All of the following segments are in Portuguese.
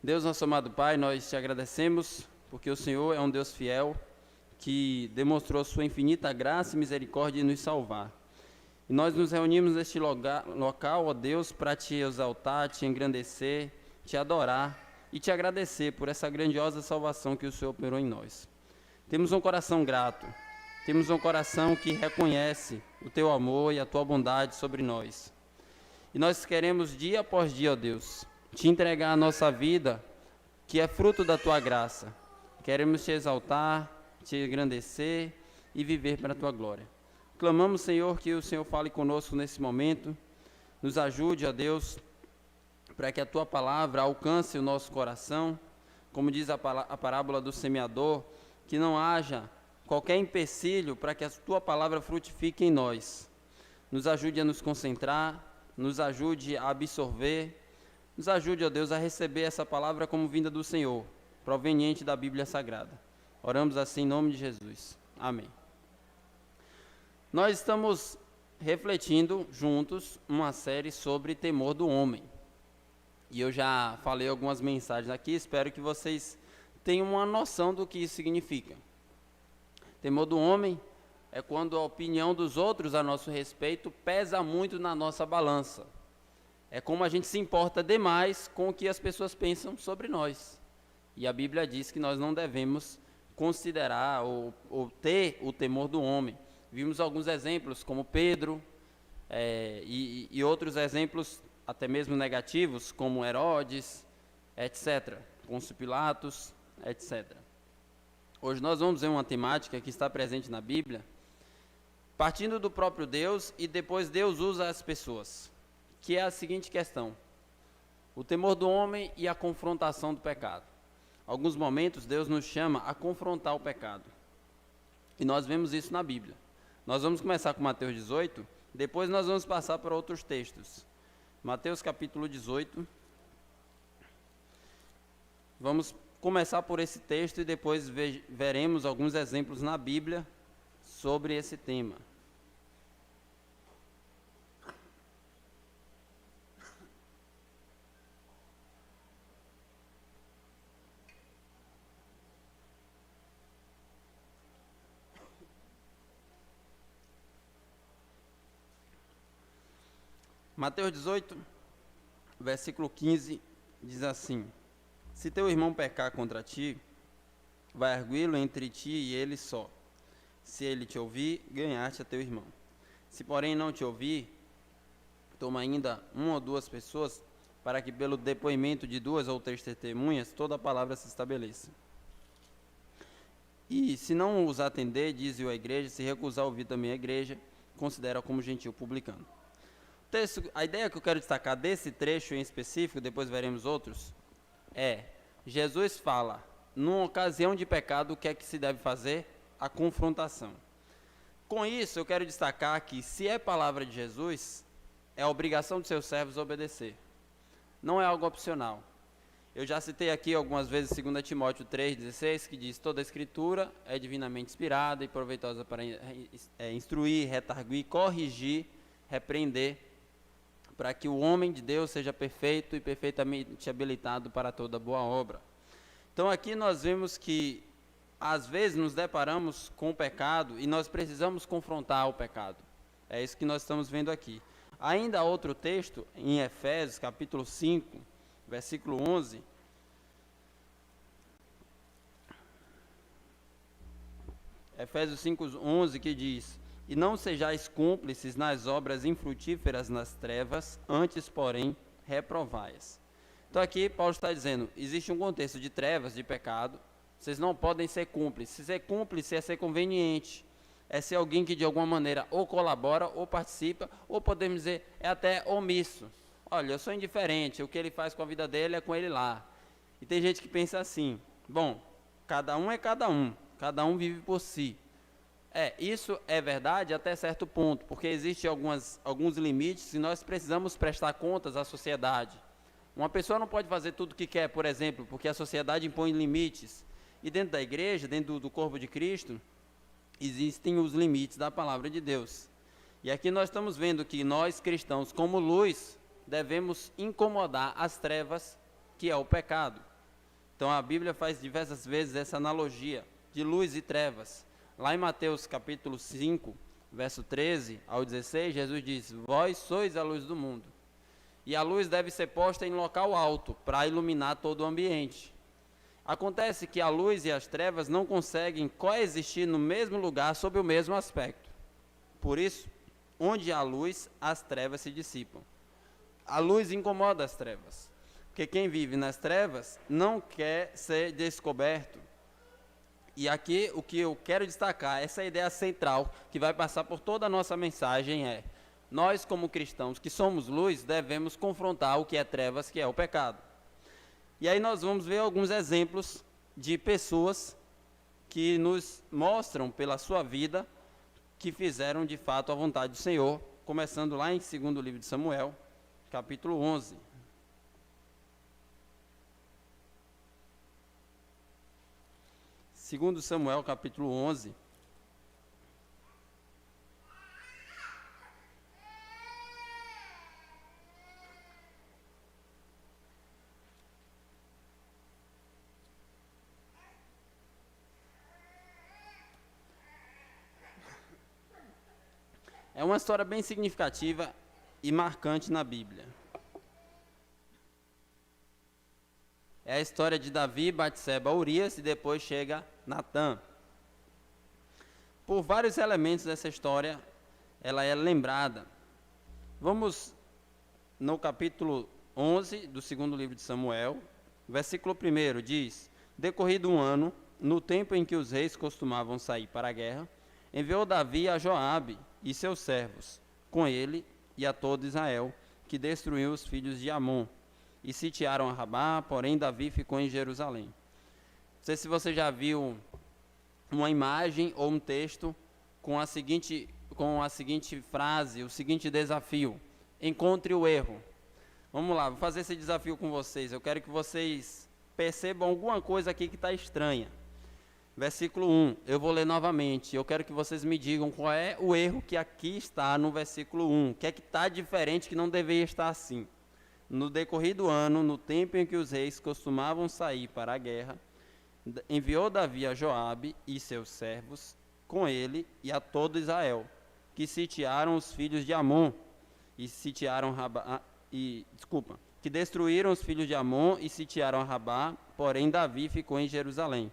Deus, nosso amado Pai, nós te agradecemos porque o Senhor é um Deus fiel que demonstrou sua infinita graça e misericórdia em nos salvar. E nós nos reunimos neste local, ó Deus, para te exaltar, te engrandecer, te adorar e te agradecer por essa grandiosa salvação que o Senhor operou em nós. Temos um coração grato, temos um coração que reconhece o teu amor e a tua bondade sobre nós. E nós queremos dia após dia, ó Deus, te entregar a nossa vida, que é fruto da tua graça. Queremos te exaltar, te engrandecer e viver para a tua glória. Clamamos, Senhor, que o Senhor fale conosco nesse momento, nos ajude, ó Deus, para que a tua palavra alcance o nosso coração, como diz a parábola do semeador, que não haja qualquer empecilho para que a tua palavra frutifique em nós. Nos ajude a nos concentrar, nos ajude a absorver, nos ajude, ó Deus, a receber essa palavra como vinda do Senhor, proveniente da Bíblia Sagrada. Oramos assim em nome de Jesus. Amém. Nós estamos refletindo juntos uma série sobre temor do homem. E eu já falei algumas mensagens aqui, espero que vocês tenham uma noção do que isso significa. Temor do homem é quando a opinião dos outros a nosso respeito pesa muito na nossa balança. É como a gente se importa demais com o que as pessoas pensam sobre nós. E a Bíblia diz que nós não devemos considerar ou ter o temor do homem. Vimos alguns exemplos, como Pedro, e outros exemplos, até mesmo negativos, como Herodes, etc., Pôncio Pilatos, etc. Hoje nós vamos ver uma temática que está presente na Bíblia, partindo do próprio Deus, e depois Deus usa as pessoas, que é a seguinte questão: o temor do homem e a confrontação do pecado. Alguns momentos Deus nos chama a confrontar o pecado, e nós vemos isso na Bíblia. Nós vamos começar com Mateus 18, depois nós vamos passar para outros textos. Mateus capítulo 18, vamos começar por esse texto e depois veremos alguns exemplos na Bíblia sobre esse tema. Mateus 18, versículo 15, diz assim: se teu irmão pecar contra ti, vai arguí-lo entre ti e ele só. Se ele te ouvir, ganhaste a teu irmão. Se porém não te ouvir, toma ainda uma ou duas pessoas, para que pelo depoimento de 2 ou 3 testemunhas, toda a palavra se estabeleça. E se não os atender, diz-o a igreja, se recusar ouvir também a igreja, considera como gentil publicano. A ideia que eu quero destacar desse trecho em específico, depois veremos outros, é: Jesus fala, numa ocasião de pecado, o que é que se deve fazer? A confrontação. Com isso, eu quero destacar que, se é palavra de Jesus, é a obrigação dos seus servos obedecer. Não é algo opcional. Eu já citei aqui algumas vezes 2 Timóteo 3,16, que diz: toda a escritura é divinamente inspirada e proveitosa para instruir, retarguir, corrigir, repreender, para que o homem de Deus seja perfeito e perfeitamente habilitado para toda boa obra. Então aqui nós vemos que, às vezes, nos deparamos com o pecado e nós precisamos confrontar o pecado. É isso que nós estamos vendo aqui. Ainda há outro texto, em Efésios, capítulo 5, versículo 11. Efésios 5, 11, que diz: e não sejais cúmplices nas obras infrutíferas nas trevas, antes, porém, reprovai-as. Então aqui Paulo está dizendo, existe um contexto de trevas, de pecado, vocês não podem ser cúmplices. Ser cúmplice é ser conveniente, é ser alguém que de alguma maneira ou colabora, ou participa, ou podemos dizer, é até omisso. Olha, eu sou indiferente, o que ele faz com a vida dele é com ele lá. E tem gente que pensa assim, bom, cada um é cada um vive por si. Isso é verdade até certo ponto, porque existem alguns limites e nós precisamos prestar contas à sociedade. Uma pessoa não pode fazer tudo o que quer, por exemplo, porque a sociedade impõe limites. E dentro da igreja, dentro do corpo de Cristo, existem os limites da palavra de Deus. E aqui nós estamos vendo que nós, cristãos, como luz, devemos incomodar as trevas, que é o pecado. Então a Bíblia faz diversas vezes essa analogia de luz e trevas. Lá em Mateus capítulo 5, verso 13 ao 16, Jesus diz: vós sois a luz do mundo. E a luz deve ser posta em local alto, para iluminar todo o ambiente. Acontece que a luz e as trevas não conseguem coexistir no mesmo lugar sob o mesmo aspecto. Por isso, onde há luz, as trevas se dissipam. A luz incomoda as trevas, porque quem vive nas trevas não quer ser descoberto. E aqui o que eu quero destacar, essa ideia central que vai passar por toda a nossa mensagem é: nós como cristãos que somos luz, devemos confrontar o que é trevas, que é o pecado. E aí nós vamos ver alguns exemplos de pessoas que nos mostram pela sua vida que fizeram de fato a vontade do Senhor, começando lá em 2º livro de Samuel, capítulo 11. Segundo Samuel, capítulo 11. É uma história bem significativa e marcante na Bíblia. É a história de Davi, Batseba, Urias e depois chega Natã. Por vários elementos dessa história, ela é lembrada. Vamos no capítulo 11 do 2º livro de Samuel, versículo 1 diz: decorrido um ano, no tempo em que os reis costumavam sair para a guerra, enviou Davi a Joabe e seus servos, com ele e a todo Israel, que destruiu os filhos de Amon, e sitiaram a Rabá, porém Davi ficou em Jerusalém. Não sei se você já viu uma imagem ou um texto com a seguinte frase, o seguinte desafio: encontre o erro. Vamos lá, vou fazer esse desafio com vocês. Eu quero que vocês percebam alguma coisa aqui que está estranha. Versículo 1, eu vou ler novamente. Eu quero que vocês me digam qual é o erro que aqui está no versículo 1. O que é que está diferente, que não deveria estar assim? No decorrido ano, no tempo em que os reis costumavam sair para a guerra, enviou Davi a Joabe e seus servos, com ele e a todo Israel, que sitiaram os filhos de Amon, que destruíram os filhos de Amon e sitiaram a Rabá, porém Davi ficou em Jerusalém.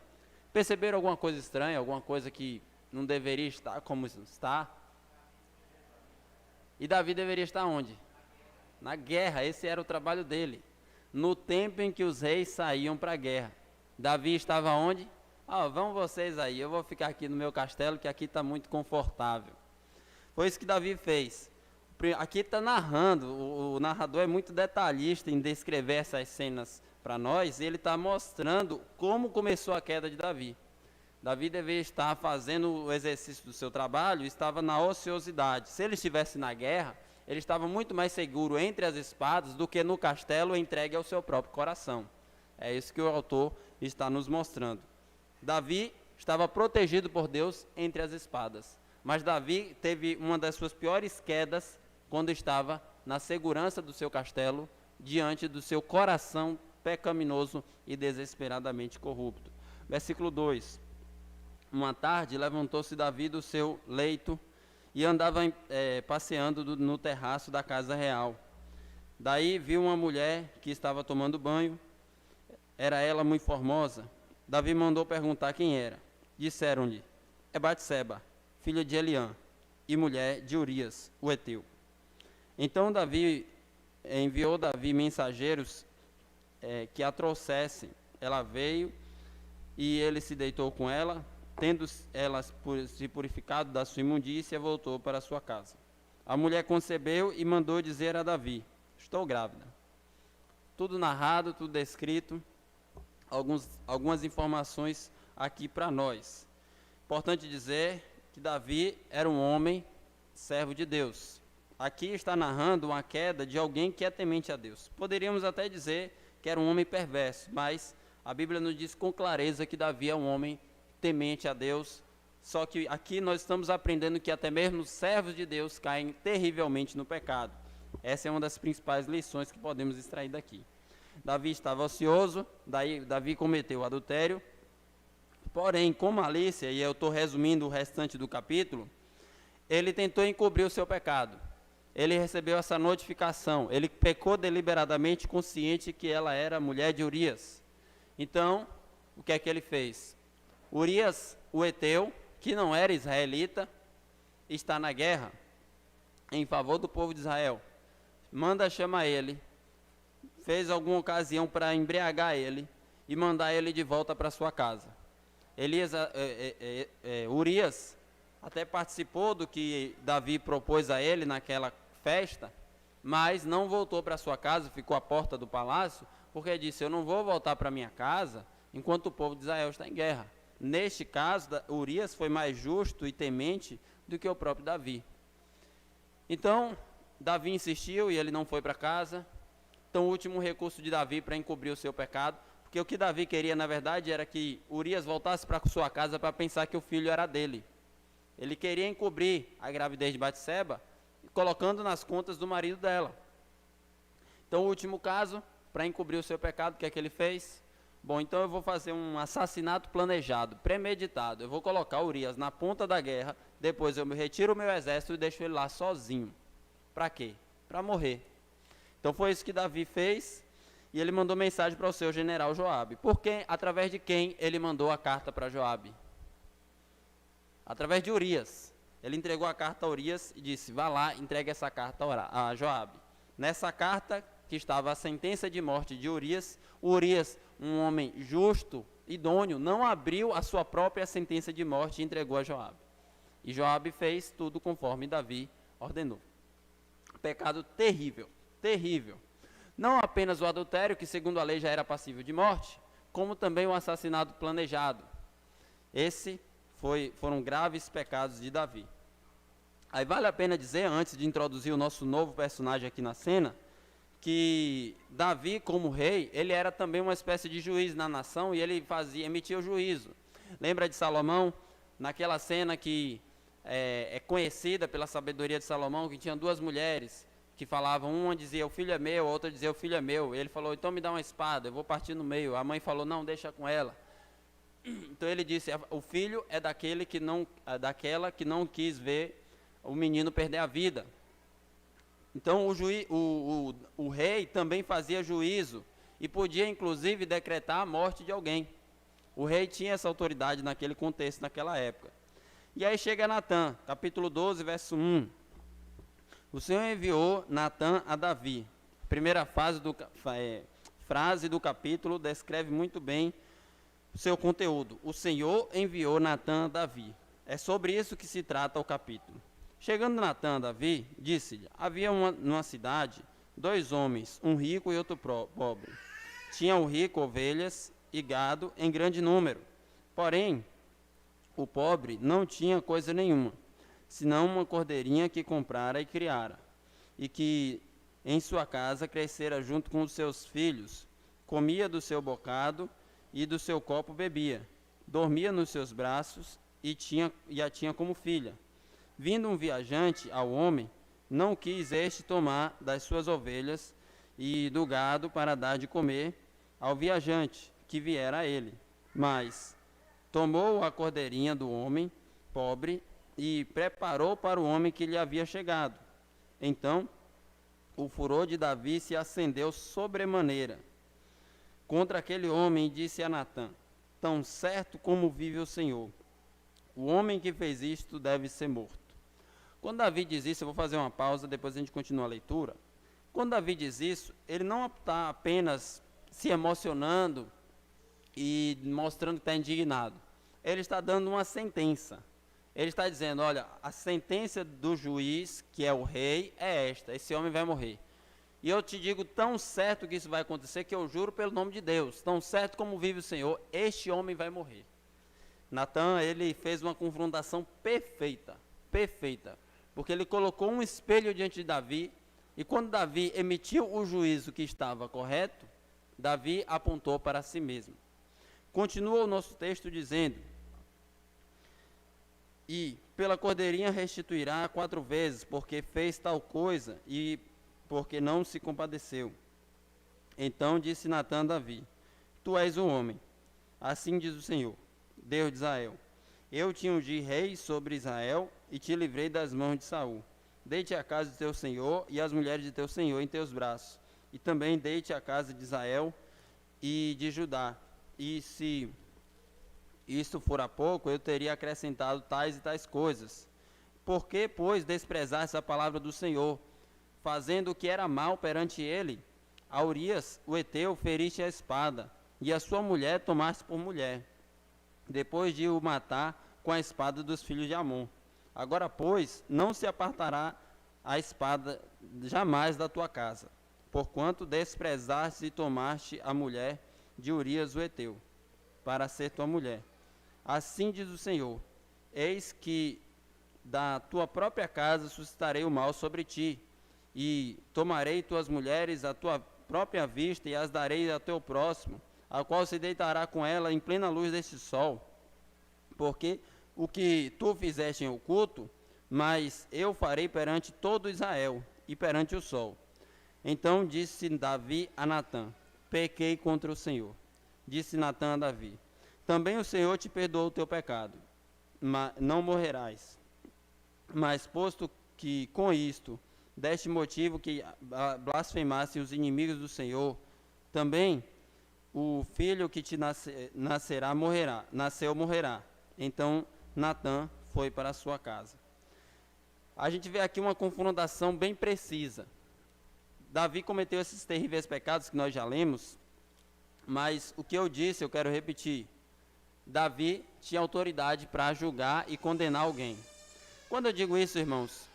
Perceberam alguma coisa estranha, alguma coisa que não deveria estar como está? E Davi deveria estar onde? Na guerra, esse era o trabalho dele. No tempo em que os reis saíam para a guerra. Davi estava onde? Vão vocês aí, eu vou ficar aqui no meu castelo, que aqui está muito confortável. Foi isso que Davi fez. Aqui está narrando, o narrador é muito detalhista em descrever essas cenas para nós, e ele está mostrando como começou a queda de Davi. Davi deveria estar fazendo o exercício do seu trabalho, estava na ociosidade. Se ele estivesse na guerra, ele estava muito mais seguro entre as espadas do que no castelo entregue ao seu próprio coração. É isso que o autor está nos mostrando. Davi estava protegido por Deus entre as espadas, mas Davi teve uma das suas piores quedas quando estava na segurança do seu castelo, diante do seu coração pecaminoso e desesperadamente corrupto. Versículo 2. Uma tarde levantou-se Davi do seu leito e andava passeando no terraço da casa real. Daí viu uma mulher que estava tomando banho. Era ela muito formosa. Davi mandou perguntar quem era. Disseram-lhe: é Batseba, filha de Eliã, e mulher de Urias, o heteu. Então enviou Davi mensageiros que a trouxessem. Ela veio e ele se deitou com ela. Tendo ela se purificado da sua imundícia, voltou para a sua casa. A mulher concebeu e mandou dizer a Davi: estou grávida. Tudo narrado, tudo descrito, algumas informações aqui para nós. Importante dizer que Davi era um homem servo de Deus. Aqui está narrando uma queda de alguém que é temente a Deus. Poderíamos até dizer que era um homem perverso, mas a Bíblia nos diz com clareza que Davi é um homem temente a Deus. Só que aqui nós estamos aprendendo que até mesmo os servos de Deus caem terrivelmente no pecado. Essa é uma das principais lições que podemos extrair daqui. Davi estava ocioso, daí Davi cometeu o adultério, porém, com malícia, e eu estou resumindo o restante do capítulo, ele tentou encobrir o seu pecado. Ele recebeu essa notificação, ele pecou deliberadamente, consciente que ela era mulher de Urias. Então, o que é que ele fez? Urias, o heteu, que não era israelita, está na guerra em favor do povo de Israel. Manda chamar ele, fez alguma ocasião para embriagar ele e mandar ele de volta para sua casa. Urias até participou do que Davi propôs a ele naquela festa, mas não voltou para sua casa, ficou à porta do palácio, porque disse: eu não vou voltar para minha casa enquanto o povo de Israel está em guerra. Neste caso, Urias foi mais justo e temente do que o próprio Davi. Então, Davi insistiu e ele não foi para casa. Então, o último recurso de Davi para encobrir o seu pecado, porque o que Davi queria, na verdade, era que Urias voltasse para sua casa para pensar que o filho era dele. Ele queria encobrir a gravidez de Batseba, colocando nas contas do marido dela. Então, o último caso, para encobrir o seu pecado, o que é que ele fez? Bom, então eu vou fazer um assassinato planejado, premeditado. Eu vou colocar Urias na ponta da guerra, depois eu retiro o meu exército e deixo ele lá sozinho. Para quê? Para morrer. Então foi isso que Davi fez, e ele mandou mensagem para o seu general Joabe. Através de quem ele mandou a carta para Joabe? Através de Urias. Ele entregou a carta a Urias e disse: vá lá, entregue essa carta a Joabe. Nessa carta que estava a sentença de morte de Urias, um homem justo, idôneo, não abriu a sua própria sentença de morte e entregou a Joabe. E Joabe fez tudo conforme Davi ordenou. Pecado terrível, terrível. Não apenas o adultério, que segundo a lei já era passível de morte, como também o assassinato planejado. Foram graves pecados de Davi. Aí vale a pena dizer, antes de introduzir o nosso novo personagem aqui na cena, que Davi, como rei, ele era também uma espécie de juiz na nação, e ele emitia o juízo. Lembra de Salomão, naquela cena que é conhecida pela sabedoria de Salomão, que tinha duas mulheres que falavam, uma dizia: o filho é meu, a outra dizia: o filho é meu. Ele falou: então me dá uma espada, eu vou partir no meio. A mãe falou: não, deixa com ela. Então ele disse: o filho é daquela que não quis ver o menino perder a vida. Então o rei também fazia juízo e podia inclusive decretar a morte de alguém. O rei tinha essa autoridade naquele contexto, naquela época. E aí chega Natã, capítulo 12, verso 1. O Senhor enviou Natã a Davi. A primeira frase do capítulo descreve muito bem o seu conteúdo. O Senhor enviou Natã a Davi. É sobre isso que se trata o capítulo. Chegando Natã a Davi, disse-lhe: havia numa cidade 2 homens, um rico e outro pobre. Tinha o rico ovelhas e gado em grande número. Porém, o pobre não tinha coisa nenhuma, senão uma cordeirinha que comprara e criara, e que em sua casa crescera junto com os seus filhos, comia do seu bocado e do seu copo bebia, dormia nos seus braços e a tinha como filha. Vindo um viajante ao homem, não quis este tomar das suas ovelhas e do gado para dar de comer ao viajante que viera a ele, mas tomou a cordeirinha do homem pobre e preparou para o homem que lhe havia chegado. Então, o furor de Davi se acendeu sobremaneira contra aquele homem e disse a Natã: tão certo como vive o Senhor, o homem que fez isto deve ser morto. Quando Davi diz isso, eu vou fazer uma pausa, depois a gente continua a leitura. Quando Davi diz isso, ele não está apenas se emocionando e mostrando que está indignado. Ele está dando uma sentença. Ele está dizendo: olha, a sentença do juiz, que é o rei, é esta: esse homem vai morrer. E eu te digo tão certo que isso vai acontecer, que eu juro pelo nome de Deus, tão certo como vive o Senhor, este homem vai morrer. Natã, ele fez uma confrontação perfeita, porque ele colocou um espelho diante de Davi, e quando Davi emitiu o juízo que estava correto, Davi apontou para si mesmo. Continua o nosso texto dizendo: e pela cordeirinha restituirá 4 vezes, porque fez tal coisa e porque não se compadeceu. Então disse Natã a Davi: Tu és um homem. Assim diz o Senhor, Deus de Israel: Eu te ungi rei sobre Israel e te livrei das mãos de Saul. Dei-te a casa de teu senhor e as mulheres de teu senhor em teus braços. E também dei-te a casa de Israel e de Judá. E se isto fora pouco, eu teria acrescentado tais e tais coisas. Por que, pois, desprezaste a palavra do Senhor, fazendo o que era mal perante ele? A Urias, o heteu, feriste a espada, e a sua mulher tomaste por mulher, depois de o matar com a espada dos filhos de Amon. Agora, pois, não se apartará a espada jamais da tua casa, porquanto desprezaste e tomaste a mulher de Urias, o heteu, para ser tua mulher. Assim diz o Senhor: Eis que da tua própria casa suscitarei o mal sobre ti, e tomarei tuas mulheres à tua própria vista, e as darei ao teu próximo, ao qual se deitará com ela em plena luz deste sol. Porque o que tu fizeste em oculto, mas eu farei perante todo Israel e perante o sol. Então disse Davi a Natã: Pequei contra o Senhor. Disse Natã a Davi: Também o Senhor te perdoou o teu pecado, mas não morrerás. Mas posto que com isto deste motivo que blasfemassem os inimigos do Senhor, também o filho que te nascerá morrerá. Então Natã foi para a sua casa. A gente vê aqui uma confrontação bem precisa. Davi cometeu esses terríveis pecados que nós já lemos, mas o que eu disse, eu quero repetir. Davi tinha autoridade para julgar e condenar alguém. Quando eu digo isso, irmãos,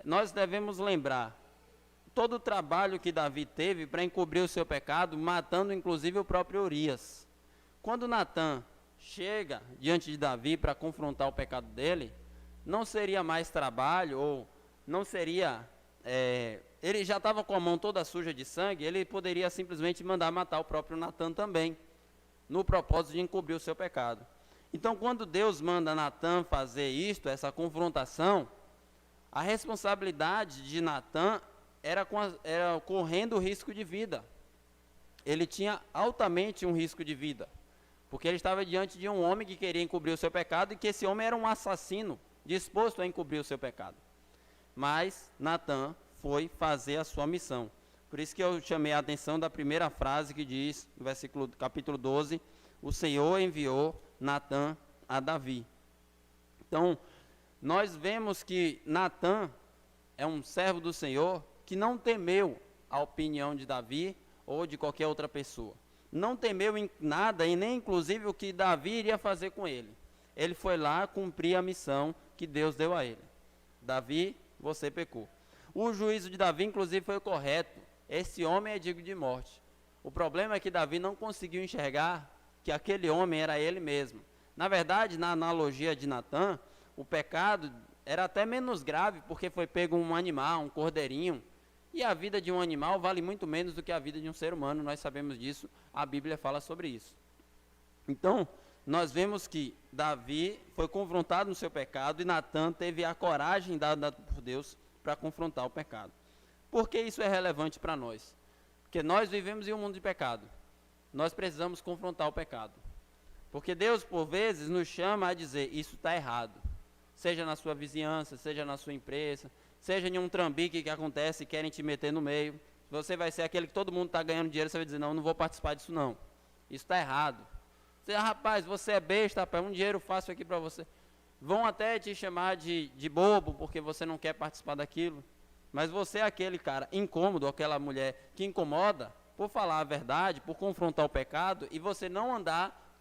nós devemos lembrar todo o trabalho que Davi teve para encobrir o seu pecado, matando inclusive o próprio Urias. Quando Natã chega diante de Davi para confrontar o pecado dele, não seria mais trabalho, ou não seria... ele já estava com a mão toda suja de sangue, ele poderia simplesmente mandar matar o próprio Natã também, no propósito de encobrir o seu pecado. Então, quando Deus manda Natã fazer isto, essa confrontação, a responsabilidade de Natã era correndo o risco de vida. Ele tinha altamente um risco de vida, porque ele estava diante de um homem que queria encobrir o seu pecado, e que esse homem era um assassino, disposto a encobrir o seu pecado. Mas Natã foi fazer a sua missão. Por isso que eu chamei a atenção da primeira frase que diz, no capítulo 12, o Senhor enviou Natã a Davi. Então, nós vemos que Natã é um servo do Senhor que não temeu a opinião de Davi ou de qualquer outra pessoa. Não temeu em nada, e nem inclusive o que Davi iria fazer com ele. Ele foi lá cumprir a missão que Deus deu a ele. Davi, você pecou. O juízo de Davi, inclusive, foi correto. Esse homem é digno de morte. O problema é que Davi não conseguiu enxergar que aquele homem era ele mesmo. Na verdade, na analogia de Natã, o pecado era até menos grave, porque foi pego um animal, um cordeirinho, e a vida de um animal vale muito menos do que a vida de um ser humano. Nós sabemos disso, a Bíblia fala sobre isso. Então, nós vemos que Davi foi confrontado no seu pecado, e Natã teve a coragem dada por Deus para confrontar o pecado. Por que isso é relevante para nós? Porque nós vivemos em um mundo de pecado. Nós precisamos confrontar o pecado. Porque Deus, por vezes, nos chama a dizer: isso está errado. Seja na sua vizinhança, seja na sua empresa, seja em um trambique que acontece e querem te meter no meio. Você vai ser aquele que todo mundo está ganhando dinheiro, você vai dizer: não, não vou participar disso não. Isso está errado. Você, rapaz, você é besta, rapaz, um dinheiro fácil aqui para você. Vão até te chamar de bobo, porque você não quer participar daquilo. Mas você é aquele cara incômodo, aquela mulher que incomoda, por falar a verdade, por confrontar o pecado, e você não andar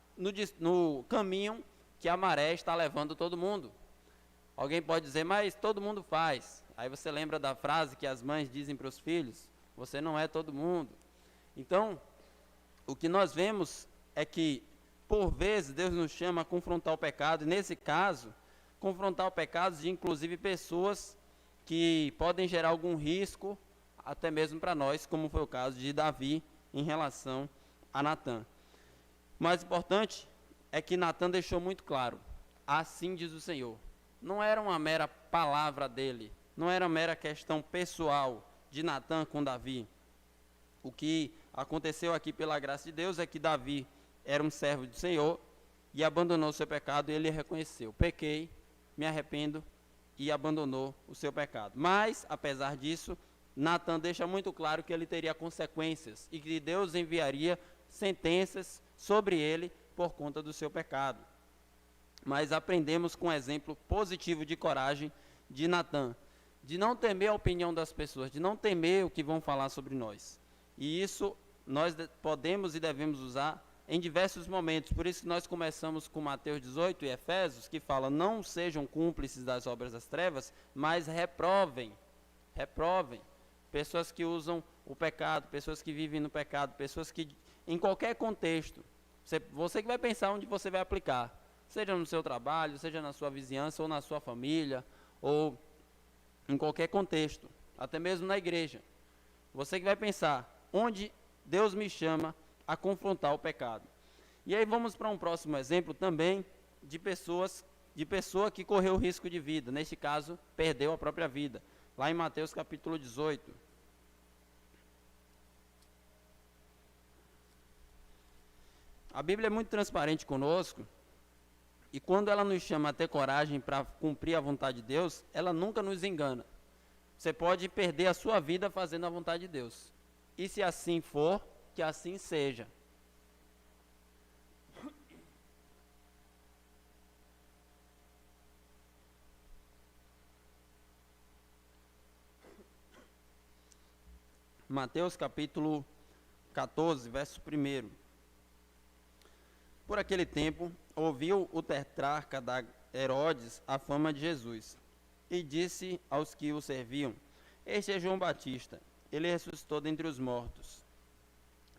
no caminho que a maré está levando todo mundo. Alguém pode dizer: mas todo mundo faz. Aí você lembra da frase que as mães dizem para os filhos: você não é todo mundo. Então, o que nós vemos é que, por vezes, Deus nos chama a confrontar o pecado, e nesse caso, confrontar o pecado de inclusive pessoas que podem gerar algum risco, até mesmo para nós, como foi o caso de Davi em relação a Natã. O mais importante é que Natã deixou muito claro: assim diz o Senhor. Não era uma mera palavra dele, não era uma mera questão pessoal de Natã com Davi. O que aconteceu aqui pela graça de Deus é que Davi era um servo do Senhor e abandonou o seu pecado, e ele reconheceu: pequei, me arrependo, e abandonou o seu pecado. Mas, apesar disso, Natan deixa muito claro que ele teria consequências e que Deus enviaria sentenças sobre ele por conta do seu pecado. Mas aprendemos com um exemplo positivo de coragem de Natan, de não temer a opinião das pessoas, de não temer o que vão falar sobre nós. E isso nós podemos e devemos usar em diversos momentos. Por isso que nós começamos com Mateus 18 e Efésios, que fala: não sejam cúmplices das obras das trevas, mas reprovem. Pessoas que usam o pecado, pessoas que vivem no pecado, pessoas que, em qualquer contexto, você que vai pensar onde você vai aplicar, seja no seu trabalho, seja na sua vizinhança, ou na sua família, ou em qualquer contexto, até mesmo na igreja. Você que vai pensar onde Deus me chama a confrontar o pecado. E aí vamos para um próximo exemplo também de pessoa que correu risco de vida, neste caso, perdeu a própria vida. Lá em Mateus capítulo 18. A Bíblia é muito transparente conosco, e quando ela nos chama a ter coragem para cumprir a vontade de Deus, ela nunca nos engana. Você pode perder a sua vida fazendo a vontade de Deus. E se assim for, que assim seja. Mateus capítulo 14, verso 1. Por aquele tempo, ouviu o tetrarca da Herodes a fama de Jesus, e disse aos que o serviam: este é João Batista, ele ressuscitou dentre os mortos,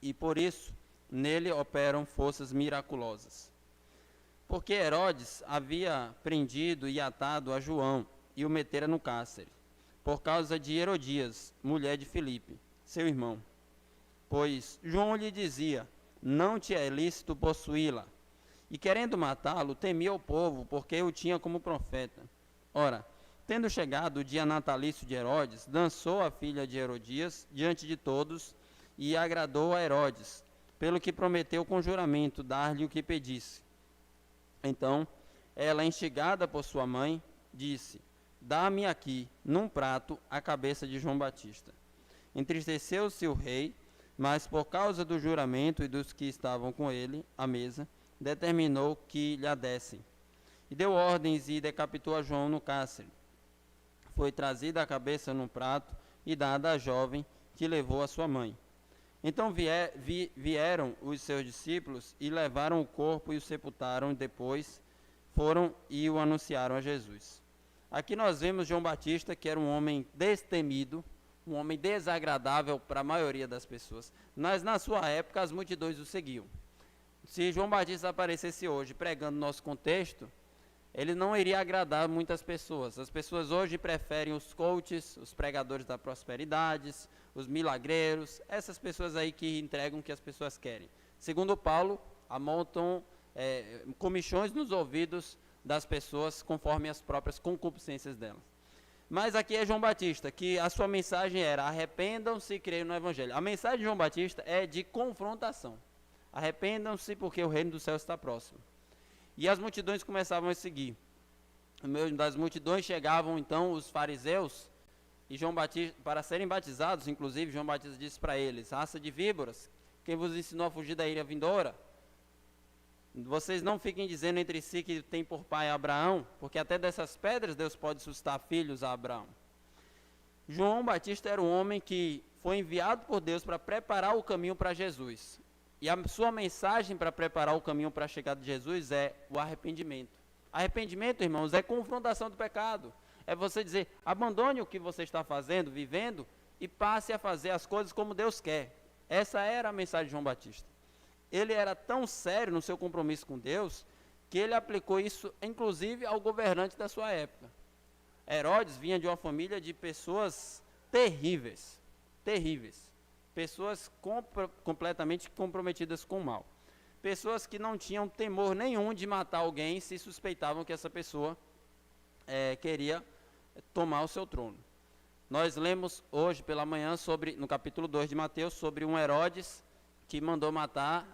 e por isso nele operam forças miraculosas. Porque Herodes havia prendido e atado a João e o metera no cárcere, por causa de Herodias, mulher de Filipe, seu irmão. Pois João lhe dizia: não te é lícito possuí-la. E querendo matá-lo, temia o povo, porque o tinha como profeta. Ora, tendo chegado o dia natalício de Herodes, dançou a filha de Herodias diante de todos, e agradou a Herodes, pelo que prometeu com juramento dar-lhe o que pedisse. Então, ela, instigada por sua mãe, disse: dá-me aqui, num prato, a cabeça de João Batista. Entristeceu-se o rei, mas por causa do juramento e dos que estavam com ele à mesa, determinou que lhe a dessem. E deu ordens e decapitou a João no cárcere. Foi trazida a cabeça num prato e dada à jovem, que levou a sua mãe. Então vieram os seus discípulos e levaram o corpo e o sepultaram. Depois foram e o anunciaram a Jesus. Aqui nós vemos João Batista, que era um homem destemido, um homem desagradável para a maioria das pessoas. Mas na sua época as multidões o seguiam. Se João Batista aparecesse hoje pregando no nosso contexto, ele não iria agradar muitas pessoas. As pessoas hoje preferem os coaches, os pregadores da prosperidade, os milagreiros, essas pessoas aí que entregam o que as pessoas querem. Segundo Paulo, amontam comichões nos ouvidos das pessoas conforme as próprias concupiscências delas. Mas aqui é João Batista, que a sua mensagem era: arrependam-se e creiam no Evangelho. A mensagem de João Batista é de confrontação. Arrependam-se porque o reino do céu está próximo. E as multidões começavam a seguir. No meio das multidões chegavam então os fariseus, e João Batista, para serem batizados, inclusive, João Batista disse para eles: raça de víboras, quem vos ensinou a fugir da ira vindoura? Vocês não fiquem dizendo entre si que tem por pai Abraão, porque até dessas pedras Deus pode suscitar filhos a Abraão. João Batista era um homem que foi enviado por Deus para preparar o caminho para Jesus. E a sua mensagem para preparar o caminho para a chegada de Jesus é o arrependimento. Arrependimento, irmãos, é confrontação do pecado. É você dizer: abandone o que você está fazendo, vivendo, e passe a fazer as coisas como Deus quer. Essa era a mensagem de João Batista. Ele era tão sério no seu compromisso com Deus, que ele aplicou isso, inclusive, ao governante da sua época. Herodes vinha de uma família de pessoas terríveis. Pessoas completamente comprometidas com o mal. Pessoas que não tinham temor nenhum de matar alguém se suspeitavam que essa pessoa queria tomar o seu trono. Nós lemos hoje pela manhã no capítulo 2 de Mateus, sobre um Herodes que mandou matar,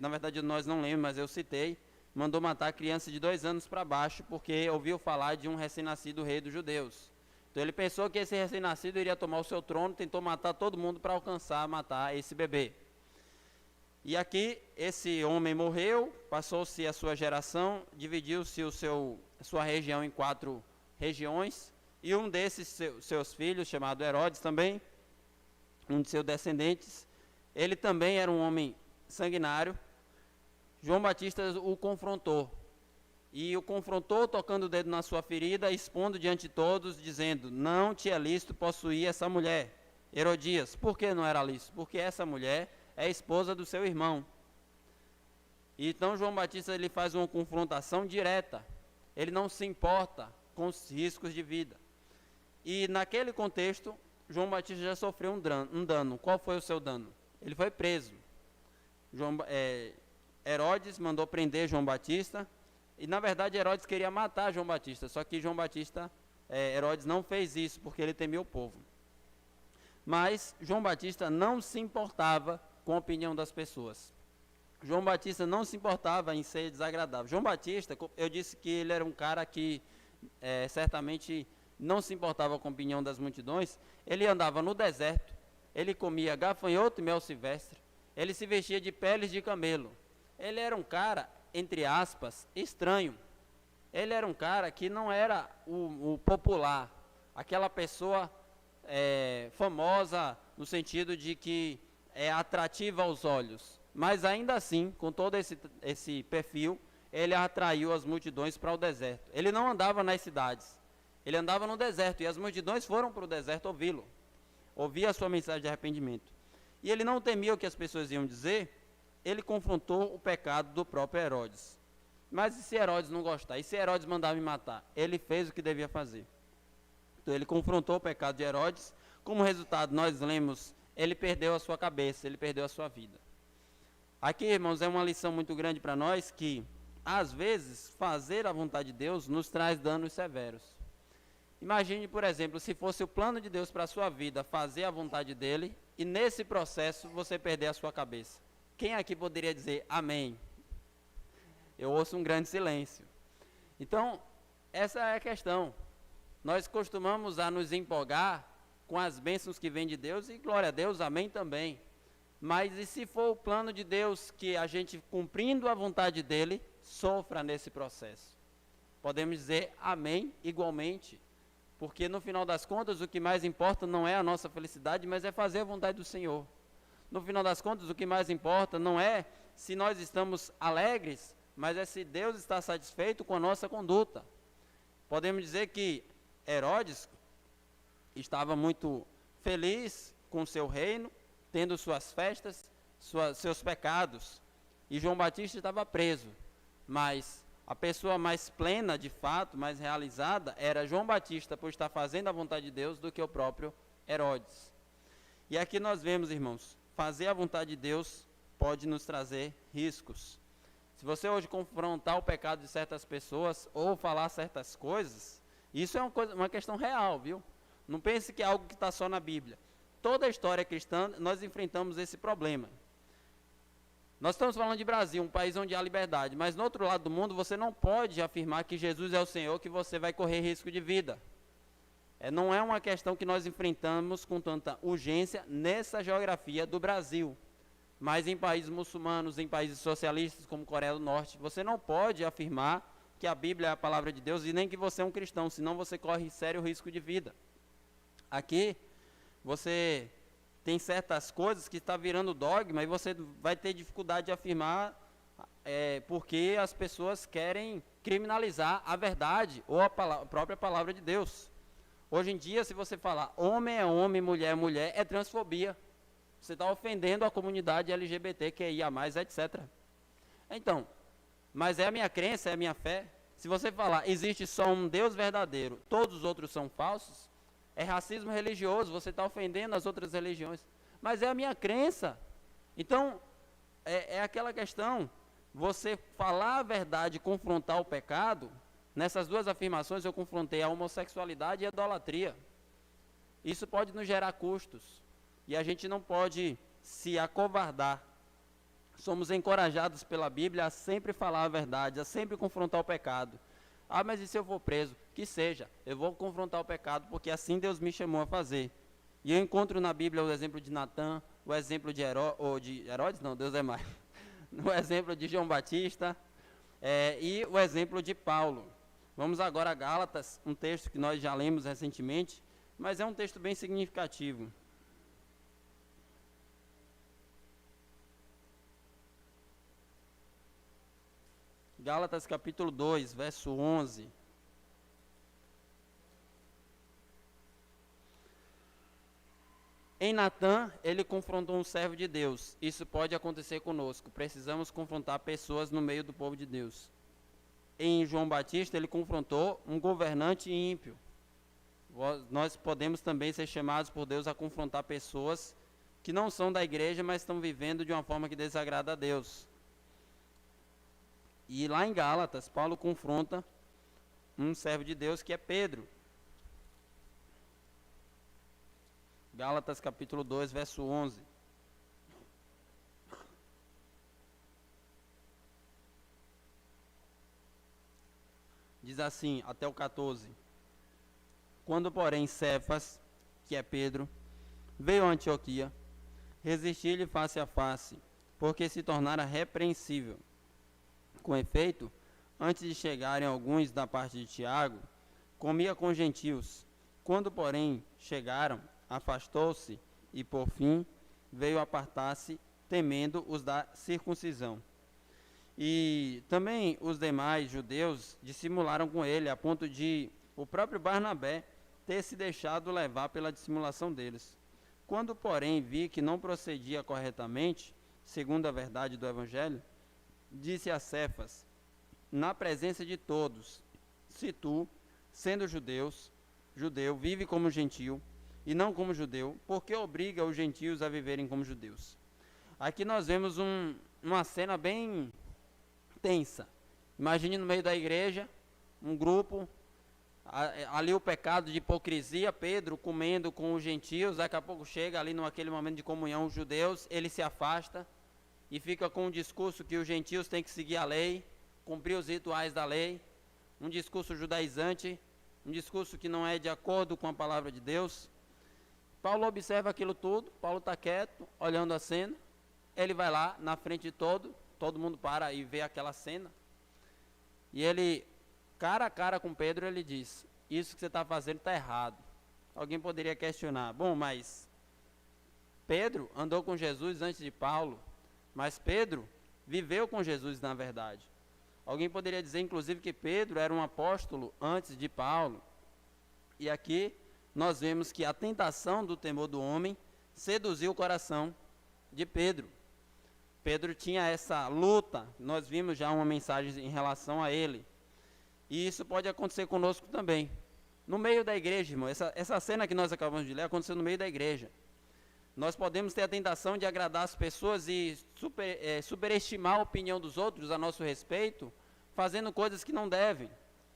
na verdade nós não lembramos, mas eu citei, mandou matar criança de 2 anos para baixo, porque ouviu falar de um recém-nascido rei dos judeus. Então ele pensou que esse recém-nascido iria tomar o seu trono, tentou matar todo mundo para alcançar, matar esse bebê. E aqui esse homem morreu, passou-se a sua geração, dividiu-se sua região em 4 regiões, e um desses seus filhos, chamado Herodes também, um de seus descendentes, ele também era um homem sanguinário. João Batista o confrontou, e o confrontou tocando o dedo na sua ferida, expondo diante de todos, dizendo: não te é lícito possuir essa mulher. Herodias, por que não era lícito? Porque essa mulher é esposa do seu irmão. Então João Batista ele faz uma confrontação direta, ele não se importa com os riscos de vida. E naquele contexto, João Batista já sofreu um dano. Qual foi o seu dano? Ele foi preso. Herodes mandou prender João Batista, e na verdade Herodes queria matar João Batista, só que Herodes não fez isso, porque ele temia o povo. Mas João Batista não se importava com a opinião das pessoas. João Batista não se importava em ser desagradável. João Batista, eu disse que ele era um cara que certamente não se importava com a opinião das multidões. Ele andava no deserto, ele comia gafanhoto e mel silvestre, ele se vestia de peles de camelo. Ele era um cara, entre aspas, estranho. Ele era um cara que não era o popular, aquela pessoa famosa no sentido de que é atrativa aos olhos. Mas ainda assim, com todo esse perfil, ele atraiu as multidões para o deserto. Ele não andava nas cidades, ele andava no deserto, e as multidões foram para o deserto ouvi-lo, ouvir a sua mensagem de arrependimento. E ele não temia o que as pessoas iam dizer. Ele confrontou o pecado do próprio Herodes. Mas e se Herodes não gostar? E se Herodes mandar me matar? Ele fez o que devia fazer. Então ele confrontou o pecado de Herodes. Como resultado, nós lemos, ele perdeu a sua cabeça, ele perdeu a sua vida. Aqui, irmãos, é uma lição muito grande para nós, que às vezes fazer a vontade de Deus nos traz danos severos. Imagine, por exemplo, se fosse o plano de Deus para a sua vida fazer a vontade dele, e nesse processo você perder a sua cabeça. Quem aqui poderia dizer amém? Eu ouço um grande silêncio. Então, essa é a questão. Nós costumamos a nos empolgar com as bênçãos que vêm de Deus, e glória a Deus, amém também. Mas e se for o plano de Deus que a gente, cumprindo a vontade dele, sofra nesse processo? Podemos dizer amém igualmente, porque no final das contas o que mais importa não é a nossa felicidade, mas é fazer a vontade do Senhor. No final das contas, o que mais importa não é se nós estamos alegres, mas é se Deus está satisfeito com a nossa conduta. Podemos dizer que Herodes estava muito feliz com o seu reino, tendo suas festas, seus pecados, e João Batista estava preso. Mas a pessoa mais plena, de fato, mais realizada, era João Batista, por estar fazendo a vontade de Deus, do que o próprio Herodes. E aqui nós vemos, irmãos, fazer a vontade de Deus pode nos trazer riscos. Se você hoje confrontar o pecado de certas pessoas ou falar certas coisas, isso é uma questão real, viu? Não pense que é algo que está só na Bíblia. Toda a história cristã, nós enfrentamos esse problema. Nós estamos falando de Brasil, um país onde há liberdade, mas no outro lado do mundo você não pode afirmar que Jesus é o Senhor, que você vai correr risco de vida. Não é uma questão que nós enfrentamos com tanta urgência nessa geografia do Brasil. Mas em países muçulmanos, em países socialistas como Coreia do Norte, você não pode afirmar que a Bíblia é a palavra de Deus e nem que você é um cristão, senão você corre sério risco de vida. Aqui, você tem certas coisas que está virando dogma e você vai ter dificuldade de afirmar porque as pessoas querem criminalizar a verdade ou a própria palavra de Deus. Hoje em dia, se você falar homem é homem, mulher é mulher, é transfobia. Você está ofendendo a comunidade LGBTQIA+, etc. Então, mas é a minha crença, é a minha fé. Se você falar, existe só um Deus verdadeiro, todos os outros são falsos, é racismo religioso, você está ofendendo as outras religiões. Mas é a minha crença. Então, é aquela questão, você falar a verdade e confrontar o pecado. Nessas duas afirmações eu confrontei a homossexualidade e a idolatria. Isso pode nos gerar custos. E a gente não pode se acovardar somos encorajados pela Bíblia a sempre falar a verdade, a sempre confrontar o pecado. Ah, mas e se eu for preso? Que seja, eu vou confrontar o pecado, porque assim Deus me chamou a fazer. E eu encontro na Bíblia o exemplo de Natã, o exemplo de Herodes, não, Deus é mais. O exemplo de João Batista e o exemplo de Paulo. Vamos agora a Gálatas, um texto que nós já lemos recentemente, mas é um texto bem significativo. Gálatas capítulo 2, verso 11. Em Natã, ele confrontou um servo de Deus. Isso pode acontecer conosco. Precisamos confrontar pessoas no meio do povo de Deus. Em João Batista, ele confrontou um governante ímpio. Nós podemos também ser chamados por Deus a confrontar pessoas que não são da igreja, mas estão vivendo de uma forma que desagrada a Deus. E lá em Gálatas, Paulo confronta um servo de Deus que é Pedro. Gálatas capítulo 2, verso 11. Diz assim, até o 14. Quando, porém, Cefas, que é Pedro, veio a Antioquia, resisti-lhe face a face, porque se tornara repreensível. Com efeito, antes de chegarem alguns da parte de Tiago, comia com gentios. Quando, porém, chegaram, afastou-se e, por fim, veio apartar-se, temendo os da circuncisão. E também os demais judeus dissimularam com ele, a ponto de o próprio Barnabé ter se deixado levar pela dissimulação deles. Quando, porém, vi que não procedia corretamente, segundo a verdade do Evangelho, disse a Cefas, na presença de todos, se tu, sendo judeu, vive como gentio, e não como judeu, porque obriga os gentios a viverem como judeus. Aqui nós vemos uma cena bem tensa. Imagine no meio da igreja, um grupo, ali o pecado de hipocrisia, Pedro comendo com os gentios, daqui a pouco chega ali naquele momento de comunhão os judeus, ele se afasta e fica com um discurso que os gentios têm que seguir a lei, cumprir os rituais da lei, um discurso judaizante, um discurso que não é de acordo com a palavra de Deus. Paulo observa aquilo tudo, Paulo está quieto, olhando a cena, ele vai lá na frente de todo mundo para e vê aquela cena, e ele, cara a cara com Pedro, ele diz, isso que você está fazendo está errado. Alguém poderia questionar, bom, mas Pedro andou com Jesus antes de Paulo, mas Pedro viveu com Jesus na verdade. Alguém poderia dizer, inclusive, que Pedro era um apóstolo antes de Paulo. E aqui nós vemos que a tentação do temor do homem seduziu o coração de Pedro. Pedro tinha essa luta, nós vimos já uma mensagem em relação a ele. E isso pode acontecer conosco também. No meio da igreja, irmão, essa cena que nós acabamos de ler aconteceu no meio da igreja. Nós podemos ter a tentação de agradar as pessoas e superestimar a opinião dos outros a nosso respeito, fazendo coisas que não devem.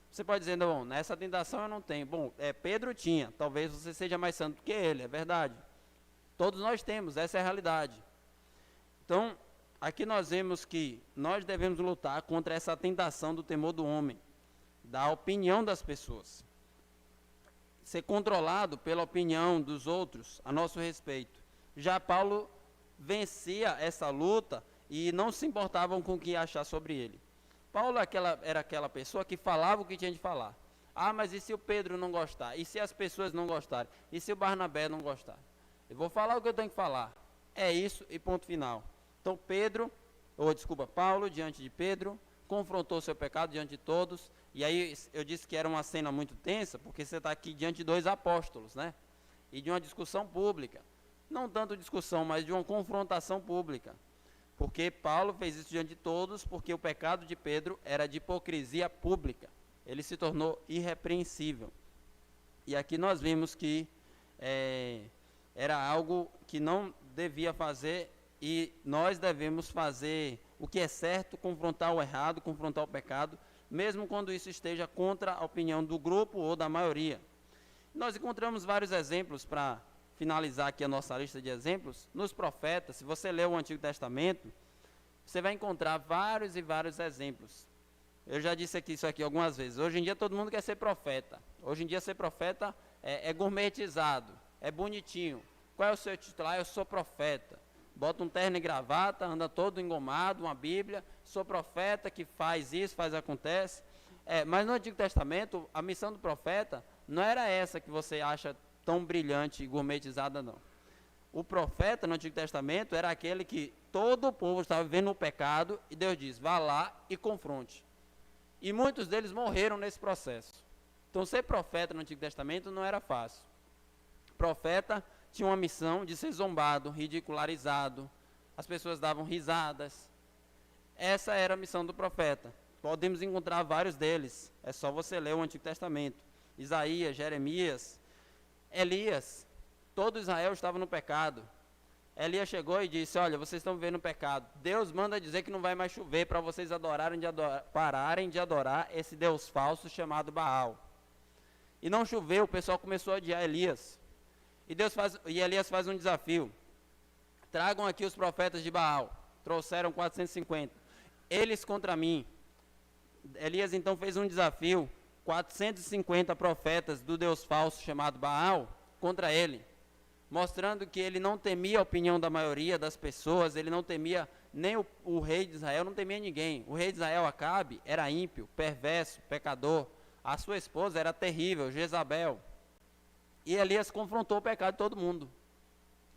Você pode dizer, não, nessa tentação eu não tenho. Bom, Pedro tinha, talvez você seja mais santo que ele, é verdade. Todos nós temos, essa é a realidade. Então, aqui nós vemos que nós devemos lutar contra essa tentação do temor do homem, da opinião das pessoas. Ser controlado pela opinião dos outros a nosso respeito. Já Paulo vencia essa luta e não se importavam com o que ia achar sobre ele. Paulo era aquela pessoa que falava o que tinha de falar. Ah, mas e se o Pedro não gostar? E se as pessoas não gostarem? E se o Barnabé não gostar? Eu vou falar o que eu tenho que falar. É isso e ponto final. Então Paulo, diante de Pedro, confrontou seu pecado diante de todos. E aí eu disse que era uma cena muito tensa, porque você está aqui diante de dois apóstolos, né? E de uma discussão pública. Não tanto discussão, mas de uma confrontação pública. Porque Paulo fez isso diante de todos, porque o pecado de Pedro era de hipocrisia pública. Ele se tornou irrepreensível. E aqui nós vimos que era algo que não devia fazer, e nós devemos fazer o que é certo, confrontar o errado, confrontar o pecado, mesmo quando isso esteja contra a opinião do grupo ou da maioria. Nós encontramos vários exemplos para finalizar aqui a nossa lista de exemplos, nos profetas. Se você lê o Antigo Testamento, você vai encontrar vários e vários exemplos. Eu já disse isso aqui algumas vezes. Hoje em dia todo mundo quer ser profeta. Hoje em dia ser profeta é gourmetizado, é bonitinho. Qual é o seu título? Eu sou profeta. Bota um terno e gravata, anda todo engomado, uma Bíblia. Sou profeta que faz isso, acontece. Mas no Antigo Testamento, a missão do profeta não era essa que você acha tão brilhante e gourmetizada, não. O profeta no Antigo Testamento era aquele que todo o povo estava vivendo no pecado e Deus diz, vá lá e confronte. E muitos deles morreram nesse processo. Então ser profeta no Antigo Testamento não era fácil. O profeta tinha uma missão de ser zombado, ridicularizado, as pessoas davam risadas. Essa era a missão do profeta. Podemos encontrar vários deles, é só você ler o Antigo Testamento. Isaías, Jeremias, Elias, todo Israel estava no pecado. Elias chegou e disse, olha, vocês estão vivendo no pecado. Deus manda dizer que não vai mais chover para vocês pararem de adorar esse Deus falso chamado Baal. E não choveu, o pessoal começou a odiar Elias. E Elias faz um desafio. Tragam aqui os profetas de Baal. Trouxeram 450. Eles contra mim. Elias então fez um desafio. 450 profetas do Deus falso chamado Baal contra ele. Mostrando que ele não temia a opinião da maioria das pessoas, ele não temia nem o rei de Israel, não temia ninguém. O rei de Israel, Acabe, era ímpio, perverso, pecador. A sua esposa era terrível, Jezabel. E Elias confrontou o pecado de todo mundo.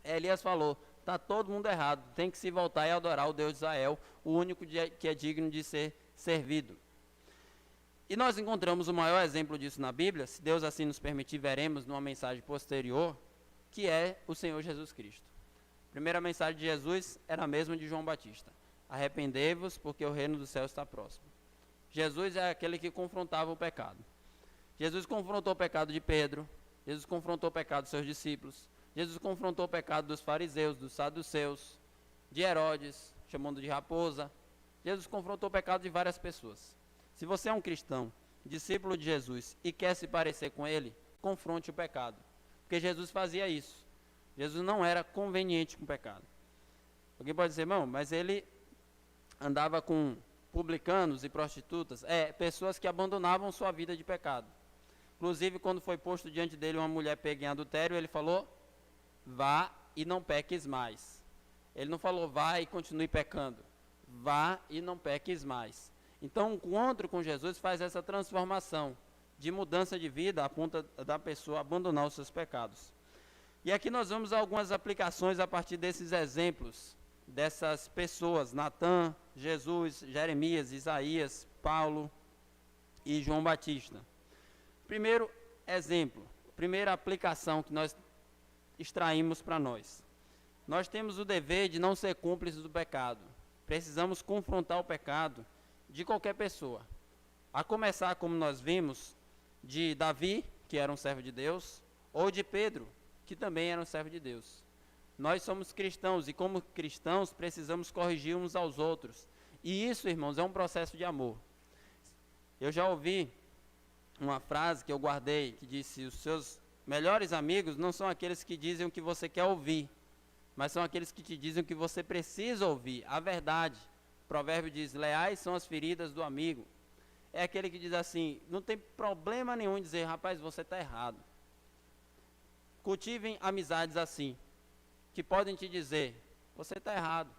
Elias falou, está todo mundo errado, tem que se voltar e adorar o Deus de Israel, o único que é digno de ser servido. E nós encontramos o maior exemplo disso na Bíblia, se Deus assim nos permitir, veremos numa mensagem posterior, que é o Senhor Jesus Cristo. A primeira mensagem de Jesus era a mesma de João Batista. Arrependei-vos, porque o reino do céu está próximo. Jesus é aquele que confrontava o pecado. Jesus confrontou o pecado de Pedro, Jesus confrontou o pecado dos seus discípulos, Jesus confrontou o pecado dos fariseus, dos saduceus, de Herodes, chamando de raposa. Jesus confrontou o pecado de várias pessoas. Se você é um cristão, discípulo de Jesus, e quer se parecer com ele, confronte o pecado. Porque Jesus fazia isso. Jesus não era conveniente com o pecado. Alguém pode dizer, irmão, mas ele andava com publicanos e prostitutas, pessoas que abandonavam sua vida de pecado. Inclusive, quando foi posto diante dele uma mulher pega em adultério, ele falou, vá e não peques mais. Ele não falou, vá e continue pecando. Vá e não peques mais. Então, o encontro com Jesus faz essa transformação de mudança de vida a ponto da pessoa abandonar os seus pecados. E aqui nós vamos a algumas aplicações a partir desses exemplos, dessas pessoas, Natã, Jesus, Jeremias, Isaías, Paulo e João Batista. Primeiro exemplo, primeira aplicação que nós extraímos para nós. Nós temos o dever de não ser cúmplices do pecado. Precisamos confrontar o pecado de qualquer pessoa. A começar, como nós vimos, de Davi, que era um servo de Deus, ou de Pedro, que também era um servo de Deus. Nós somos cristãos e como cristãos precisamos corrigir uns aos outros. E isso, irmãos, é um processo de amor. Eu já ouvi uma frase que eu guardei, que disse, os seus melhores amigos não são aqueles que dizem o que você quer ouvir, mas são aqueles que te dizem o que você precisa ouvir, a verdade. O provérbio diz, leais são as feridas do amigo. É aquele que diz assim, não tem problema nenhum em dizer, rapaz, você está errado. Cultivem amizades assim, que podem te dizer, você está errado,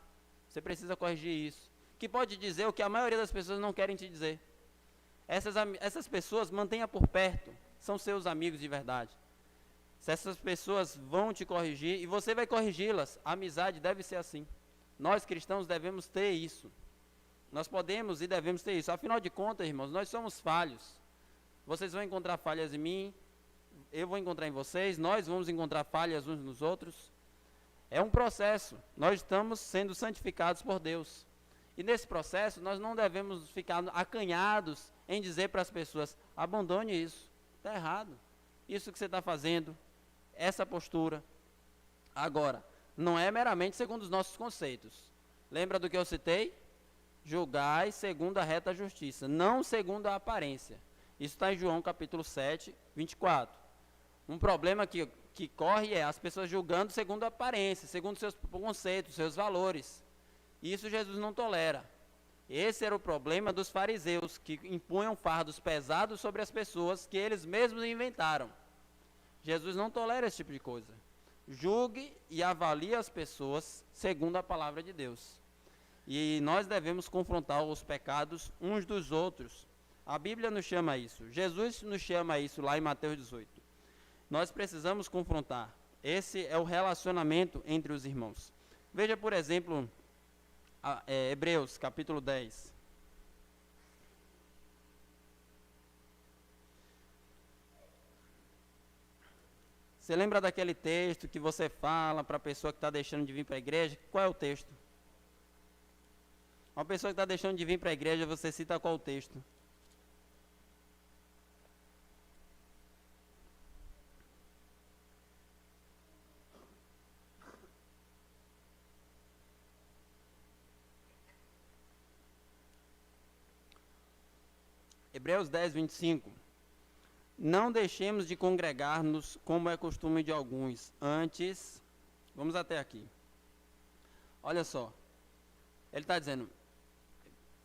você precisa corrigir isso. Que pode dizer o que a maioria das pessoas não querem te dizer. Essas pessoas mantenha por perto, são seus amigos de verdade. Se essas pessoas vão te corrigir e você vai corrigi-las, a amizade deve ser assim. Nós cristãos devemos ter isso. Nós podemos e devemos ter isso. Afinal de contas, irmãos, nós somos falhos. Vocês vão encontrar falhas em mim, eu vou encontrar em vocês, nós vamos encontrar falhas uns nos outros. É um processo. Nós estamos sendo santificados por Deus. E nesse processo, nós não devemos ficar acanhados em dizer para as pessoas, abandone isso, está errado. Isso que você está fazendo, essa postura. Agora, não é meramente segundo os nossos conceitos. Lembra do que eu citei? Julgai segundo a reta justiça, não segundo a aparência. Isso está em João capítulo 7, 24. Um problema que corre é as pessoas julgando segundo a aparência, segundo seus conceitos, seus valores. Isso Jesus não tolera. Esse era o problema dos fariseus, que impunham fardos pesados sobre as pessoas que eles mesmos inventaram. Jesus não tolera esse tipo de coisa. Julgue e avalie as pessoas segundo a palavra de Deus. E nós devemos confrontar os pecados uns dos outros. A Bíblia nos chama a isso. Jesus nos chama a isso lá em Mateus 18. Nós precisamos confrontar. Esse é o relacionamento entre os irmãos. Veja, por exemplo, Hebreus, capítulo 10. Você lembra daquele texto que você fala para a pessoa que está deixando de vir para a igreja? Qual é o texto? Uma pessoa que está deixando de vir para a igreja, você cita qual o texto? Hebreus 10, 25. Não deixemos de congregar-nos como é costume de alguns. Antes, vamos até aqui. Olha só. Ele está dizendo,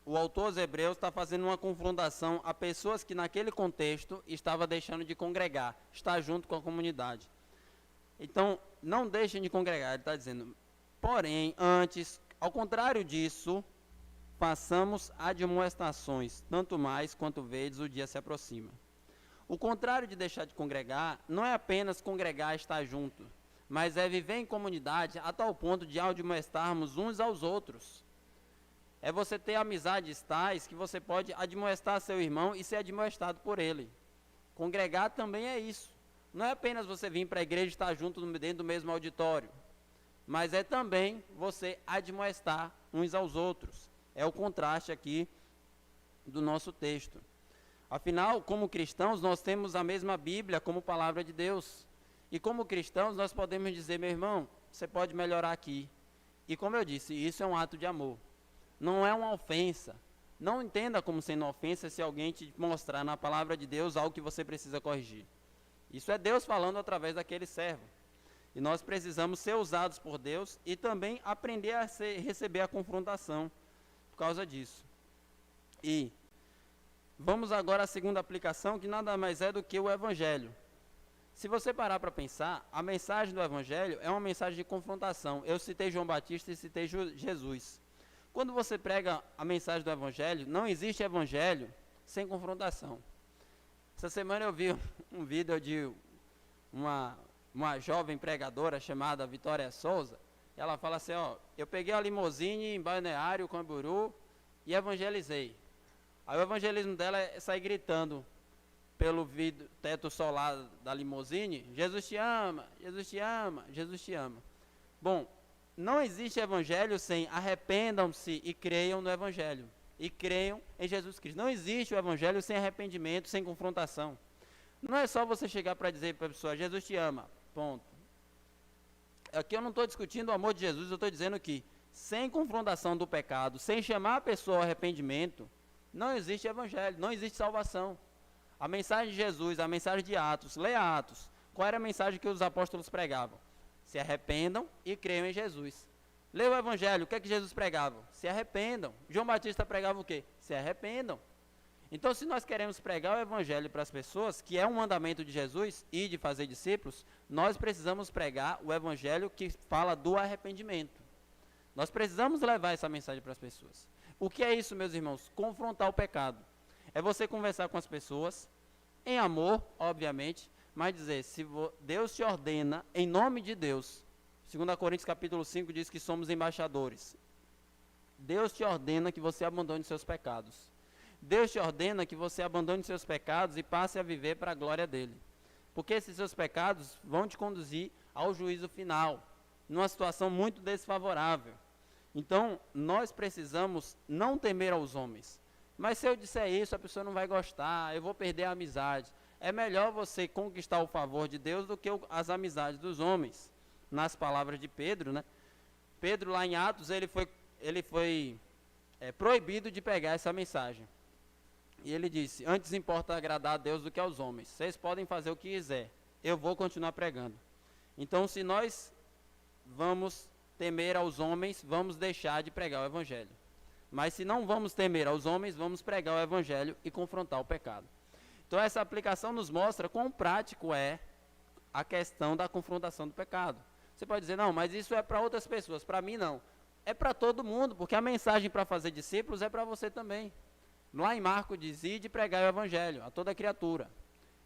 o autor aos Hebreus está fazendo uma confrontação a pessoas que naquele contexto estavam deixando de congregar, estar junto com a comunidade. Então, não deixem de congregar, ele está dizendo. Porém, antes, ao contrário disso, façamos admoestações, tanto mais quanto vedes o dia se aproxima. O contrário de deixar de congregar não é apenas congregar e estar junto, mas é viver em comunidade a tal ponto de admoestarmos uns aos outros. É você ter amizades tais que você pode admoestar seu irmão e ser admoestado por ele. Congregar também é isso. Não é apenas você vir para a igreja e estar junto dentro do mesmo auditório, mas é também você admoestar uns aos outros. É o contraste aqui do nosso texto. Afinal, como cristãos, nós temos a mesma Bíblia como palavra de Deus. E como cristãos, nós podemos dizer, meu irmão, você pode melhorar aqui. E como eu disse, isso é um ato de amor. Não é uma ofensa. Não entenda como sendo ofensa se alguém te mostrar na palavra de Deus algo que você precisa corrigir. Isso é Deus falando através daquele servo. E nós precisamos ser usados por Deus e também aprender a receber a confrontação por causa disso. E vamos agora à segunda aplicação, que nada mais é do que o Evangelho. Se você parar para pensar, a mensagem do Evangelho é uma mensagem de confrontação. Eu citei João Batista e citei Jesus. Quando você prega a mensagem do Evangelho, não existe Evangelho sem confrontação. Essa semana eu vi um vídeo de uma jovem pregadora chamada Vitória Souza. Ela fala assim, eu peguei a limusine em Balneário Camboriú e evangelizei. Aí o evangelismo dela é sair gritando pelo teto solar da limusine, Jesus te ama, Jesus te ama, Jesus te ama. Bom, não existe evangelho sem arrependam-se e creiam no evangelho. E creiam em Jesus Cristo. Não existe o evangelho sem arrependimento, sem confrontação. Não é só você chegar para dizer para a pessoa, Jesus te ama, ponto. Aqui eu não estou discutindo o amor de Jesus, eu estou dizendo que sem confrontação do pecado, sem chamar a pessoa ao arrependimento, não existe evangelho, não existe salvação. A mensagem de Jesus, a mensagem de Atos, leia Atos. Qual era a mensagem que os apóstolos pregavam? Se arrependam e creiam em Jesus. Leia o evangelho, o que é que Jesus pregava? Se arrependam. João Batista pregava o quê? Se arrependam. Então, se nós queremos pregar o evangelho para as pessoas, que é um mandamento de Jesus e de fazer discípulos, nós precisamos pregar o evangelho que fala do arrependimento. Nós precisamos levar essa mensagem para as pessoas. O que é isso, meus irmãos? Confrontar o pecado. É você conversar com as pessoas, em amor, obviamente, mas dizer, se Deus te ordena, em nome de Deus, 2 Coríntios capítulo 5 diz que somos embaixadores. Deus te ordena que você abandone seus pecados. Deus te ordena que você abandone seus pecados e passe a viver para a glória dele. Porque esses seus pecados vão te conduzir ao juízo final, numa situação muito desfavorável. Então, nós precisamos não temer aos homens. Mas se eu disser isso, a pessoa não vai gostar, eu vou perder a amizade. É melhor você conquistar o favor de Deus do que as amizades dos homens. Nas palavras de Pedro, né? Pedro, lá em Atos, ele foi proibido de pegar essa mensagem. E ele disse, antes importa agradar a Deus do que aos homens. Vocês podem fazer o que quiser, eu vou continuar pregando. Então, se nós vamos temer aos homens, vamos deixar de pregar o evangelho. Mas se não vamos temer aos homens, vamos pregar o evangelho e confrontar o pecado. Então essa aplicação nos mostra quão prático é a questão da confrontação do pecado. Você pode dizer, não, mas isso é para outras pessoas, para mim não. É para todo mundo, porque a mensagem para fazer discípulos é para você também. Lá em Marcos diz, ide pregar o evangelho a toda criatura.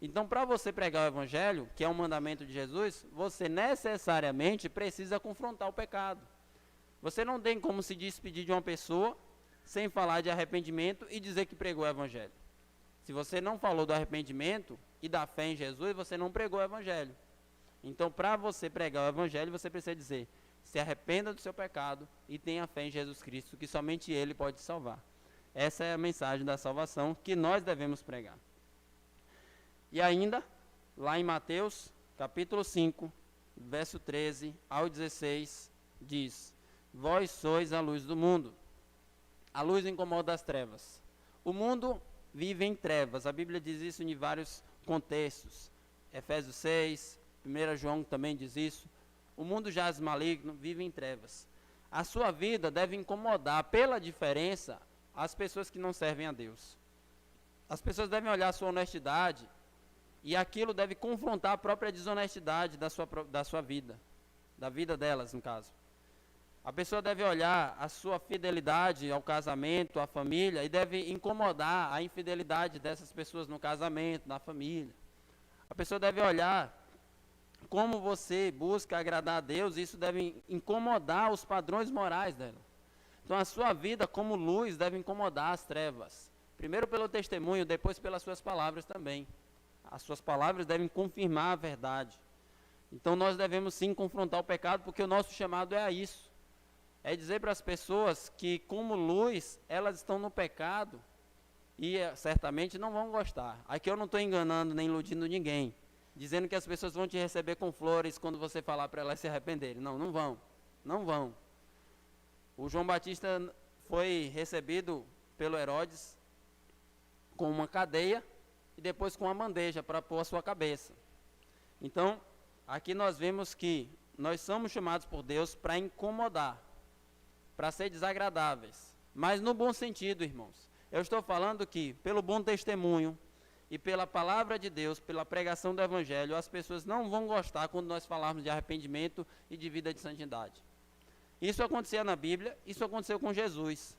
Então, para você pregar o evangelho, que é um mandamento de Jesus, você necessariamente precisa confrontar o pecado. Você não tem como se despedir de uma pessoa sem falar de arrependimento e dizer que pregou o evangelho. Se você não falou do arrependimento e da fé em Jesus, você não pregou o evangelho. Então, para você pregar o evangelho, você precisa dizer, se arrependa do seu pecado e tenha fé em Jesus Cristo, que somente Ele pode te salvar. Essa é a mensagem da salvação que nós devemos pregar. E ainda, lá em Mateus, capítulo 5, verso 13 ao 16, diz, vós sois a luz do mundo. A luz incomoda as trevas. O mundo vive em trevas. A Bíblia diz isso em vários contextos. Efésios 6, 1 João também diz isso. O mundo jaz maligno, vive em trevas. A sua vida deve incomodar, pela diferença, as pessoas que não servem a Deus. As pessoas devem olhar a sua honestidade e aquilo deve confrontar a própria desonestidade da sua vida, da vida delas, no caso. A pessoa deve olhar a sua fidelidade ao casamento, à família, e deve incomodar a infidelidade dessas pessoas no casamento, na família. A pessoa deve olhar como você busca agradar a Deus, e isso deve incomodar os padrões morais dela. Então a sua vida como luz deve incomodar as trevas. Primeiro pelo testemunho, depois pelas suas palavras também. As suas palavras devem confirmar a verdade. Então nós devemos sim confrontar o pecado, porque o nosso chamado é a isso. É dizer para as pessoas que como luz, elas estão no pecado e certamente não vão gostar. Aqui eu não estou enganando nem iludindo ninguém, dizendo que as pessoas vão te receber com flores quando você falar para elas se arrependerem. Não, não vão. Não vão. O João Batista foi recebido pelo Herodes com uma cadeia e depois com uma bandeja para pôr a sua cabeça. Então, aqui nós vemos que nós somos chamados por Deus para incomodar, para ser desagradáveis, mas no bom sentido, irmãos. Eu estou falando que, pelo bom testemunho e pela palavra de Deus, pela pregação do Evangelho, as pessoas não vão gostar quando nós falarmos de arrependimento e de vida de santidade. Isso acontecia na Bíblia, isso aconteceu com Jesus.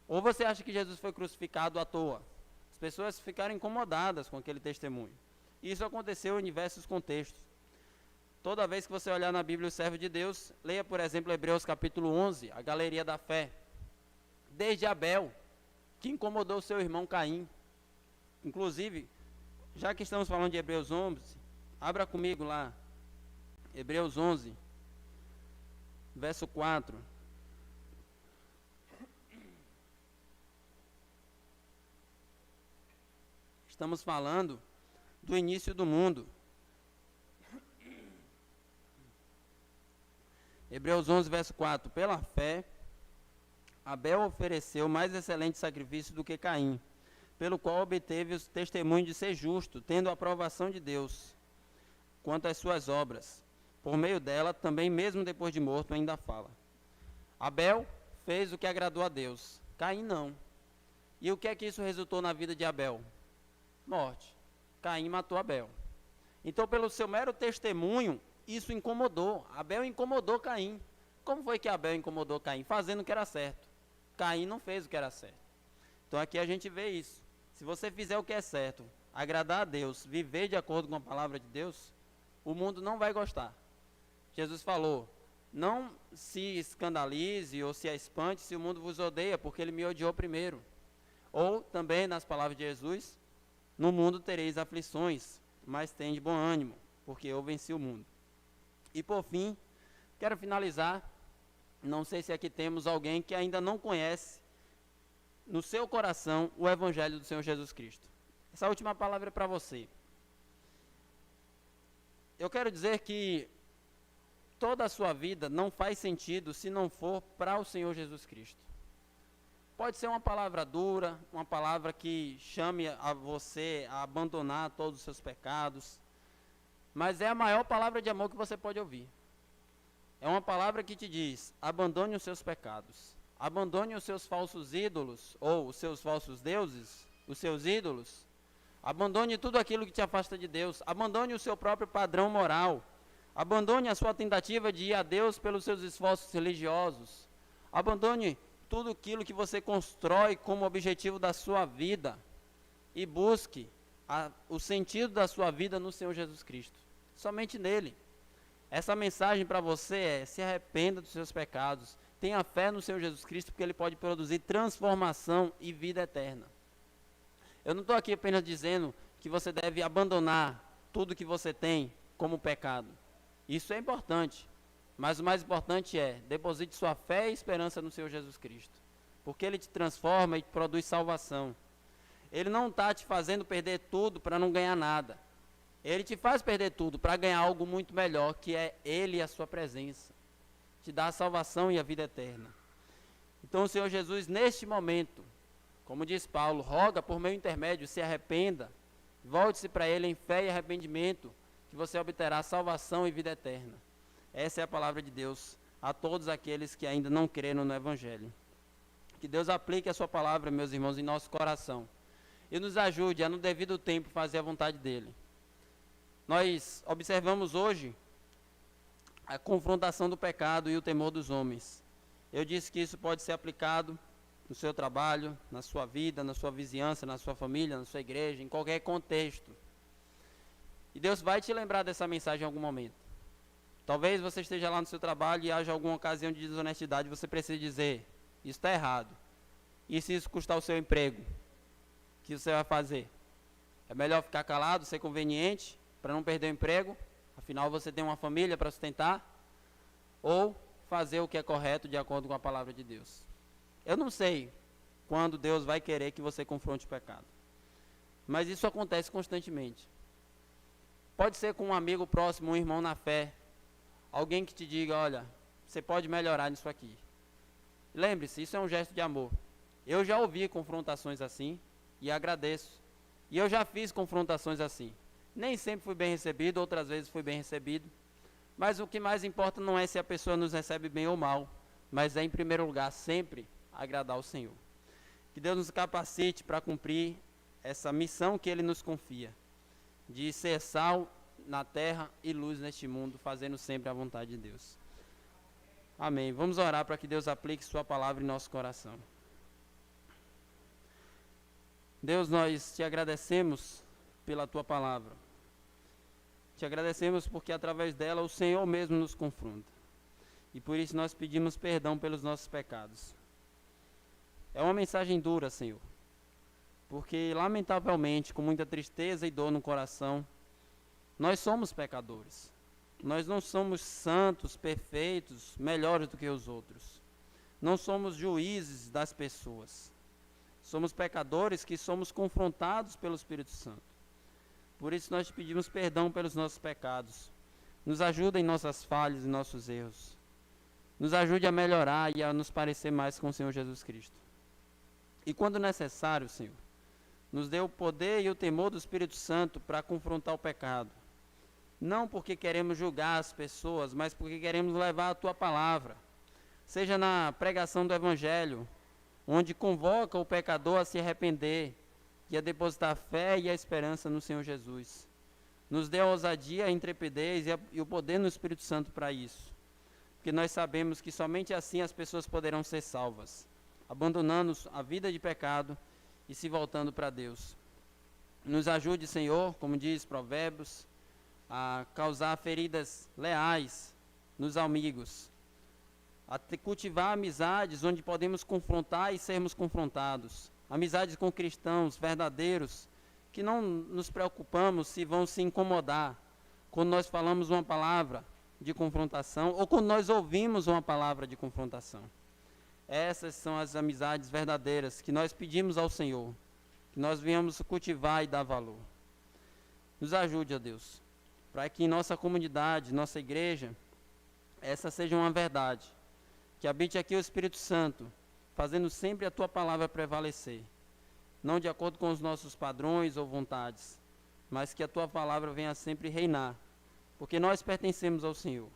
Ou você acha que Jesus foi crucificado à toa? As pessoas ficaram incomodadas com aquele testemunho. Isso aconteceu em diversos contextos. Toda vez que você olhar na Bíblia o servo de Deus, leia, por exemplo, Hebreus capítulo 11, a galeria da fé. Desde Abel, que incomodou seu irmão Caim. Inclusive, já que estamos falando de Hebreus 11, abra comigo lá, Hebreus 11, verso 4. Estamos falando do início do mundo. Hebreus 11, verso 4. Pela fé, Abel ofereceu mais excelente sacrifício do que Caim, pelo qual obteve o testemunho de ser justo, tendo a aprovação de Deus quanto às suas obras. Por meio dela, também mesmo depois de morto, ainda fala. Abel fez o que agradou a Deus, Caim não. E o que é que isso resultou na vida de Abel? Morte. Caim matou Abel. Então, pelo seu mero testemunho, isso incomodou. Abel incomodou Caim. Como foi que Abel incomodou Caim? Fazendo o que era certo. Caim não fez o que era certo. Então aqui a gente vê isso. Se você fizer o que é certo, agradar a Deus, viver de acordo com a palavra de Deus, o mundo não vai gostar. Jesus falou, não se escandalize ou se espante se o mundo vos odeia, porque ele me odiou primeiro. Ou também, nas palavras de Jesus, no mundo tereis aflições, mas tende bom ânimo, porque eu venci o mundo. E por fim, quero finalizar, não sei se aqui temos alguém que ainda não conhece no seu coração o Evangelho do Senhor Jesus Cristo. Essa última palavra é para você. Eu quero dizer que toda a sua vida não faz sentido se não for para o Senhor Jesus Cristo. Pode ser uma palavra dura, uma palavra que chame a você a abandonar todos os seus pecados, mas é a maior palavra de amor que você pode ouvir. É uma palavra que te diz: abandone os seus pecados, abandone os seus falsos ídolos, ou os seus falsos deuses, os seus ídolos. Abandone tudo aquilo que te afasta de Deus. Abandone o seu próprio padrão moral. Abandone a sua tentativa de ir a Deus pelos seus esforços religiosos. Abandone tudo aquilo que você constrói como objetivo da sua vida. E busque o sentido da sua vida no Senhor Jesus Cristo. Somente nele. Essa mensagem para você é: se arrependa dos seus pecados. Tenha fé no Senhor Jesus Cristo, porque Ele pode produzir transformação e vida eterna. Eu não estou aqui apenas dizendo que você deve abandonar tudo que você tem como pecado. Isso é importante. Mas o mais importante é: deposite sua fé e esperança no Senhor Jesus Cristo. Porque Ele te transforma e produz salvação. Ele não está te fazendo perder tudo para não ganhar nada. Ele te faz perder tudo para ganhar algo muito melhor, que é Ele e a sua presença. Te dá a salvação e a vida eterna. Então o Senhor Jesus, neste momento, como diz Paulo, roga por meu intermédio, se arrependa, volte-se para Ele em fé e arrependimento, que você obterá salvação e vida eterna. Essa é a palavra de Deus a todos aqueles que ainda não creram no Evangelho. Que Deus aplique a sua palavra, meus irmãos, em nosso coração e nos ajude a, no devido tempo, fazer a vontade dEle. Nós observamos hoje a confrontação do pecado e o temor dos homens. Eu disse que isso pode ser aplicado no seu trabalho, na sua vida, na sua vizinhança, na sua família, na sua igreja, em qualquer contexto. E Deus vai te lembrar dessa mensagem em algum momento. Talvez você esteja lá no seu trabalho e haja alguma ocasião de desonestidade, você precisa dizer: isso está errado. E se isso custar o seu emprego? O que você vai fazer? É melhor ficar calado, ser conveniente, para não perder o emprego? Afinal, você tem uma família para sustentar? Ou fazer o que é correto de acordo com a palavra de Deus? Eu não sei quando Deus vai querer que você confronte o pecado. Mas isso acontece constantemente. Pode ser com um amigo próximo, um irmão na fé. Alguém que te diga: olha, você pode melhorar nisso aqui. Lembre-se, isso é um gesto de amor. Eu já ouvi confrontações assim e agradeço. E eu já fiz confrontações assim. Nem sempre fui bem recebido, outras vezes fui bem recebido. Mas o que mais importa não é se a pessoa nos recebe bem ou mal, mas é, em primeiro lugar, sempre agradar ao Senhor. Que Deus nos capacite para cumprir essa missão que Ele nos confia, de ser sal na terra e luz neste mundo, fazendo sempre a vontade de Deus. Amém. Vamos orar para que Deus aplique sua palavra em nosso coração. Deus, nós te agradecemos pela tua palavra. Te agradecemos porque através dela o Senhor mesmo nos confronta. E por isso nós pedimos perdão pelos nossos pecados. É uma mensagem dura, Senhor, porque lamentavelmente, com muita tristeza e dor no coração, nós somos pecadores. Nós não somos santos, perfeitos, melhores do que os outros. Não somos juízes das pessoas. Somos pecadores que somos confrontados pelo Espírito Santo. Por isso nós te pedimos perdão pelos nossos pecados. Nos ajuda em nossas falhas e nossos erros. Nos ajude a melhorar e a nos parecer mais com o Senhor Jesus Cristo. E quando necessário, Senhor, nos dê o poder e o temor do Espírito Santo para confrontar o pecado. Não porque queremos julgar as pessoas, mas porque queremos levar a tua palavra. Seja na pregação do Evangelho, onde convoca o pecador a se arrepender e a depositar a fé e a esperança no Senhor Jesus. Nos dê a ousadia, a intrepidez e o poder no Espírito Santo para isso. Porque nós sabemos que somente assim as pessoas poderão ser salvas, abandonando a vida de pecado e se voltando para Deus. Nos ajude, Senhor, como diz Provérbios, a causar feridas leais nos amigos, a cultivar amizades onde podemos confrontar e sermos confrontados, amizades com cristãos verdadeiros, que não nos preocupamos se vão se incomodar quando nós falamos uma palavra de confrontação ou quando nós ouvimos uma palavra de confrontação. Essas são as amizades verdadeiras que nós pedimos ao Senhor, que nós venhamos cultivar e dar valor. Nos ajude, ó Deus, para que em nossa comunidade, nossa igreja, essa seja uma verdade. Que habite aqui o Espírito Santo, fazendo sempre a tua palavra prevalecer. Não de acordo com os nossos padrões ou vontades, mas que a tua palavra venha sempre reinar. Porque nós pertencemos ao Senhor.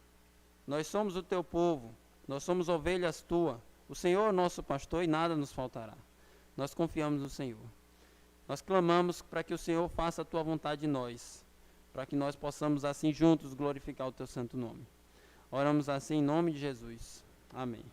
Nós somos o teu povo, nós somos ovelhas tuas. O Senhor é o nosso pastor e nada nos faltará. Nós confiamos no Senhor. Nós clamamos para que o Senhor faça a tua vontade em nós, para que nós possamos assim juntos glorificar o teu santo nome. Oramos assim em nome de Jesus. Amém.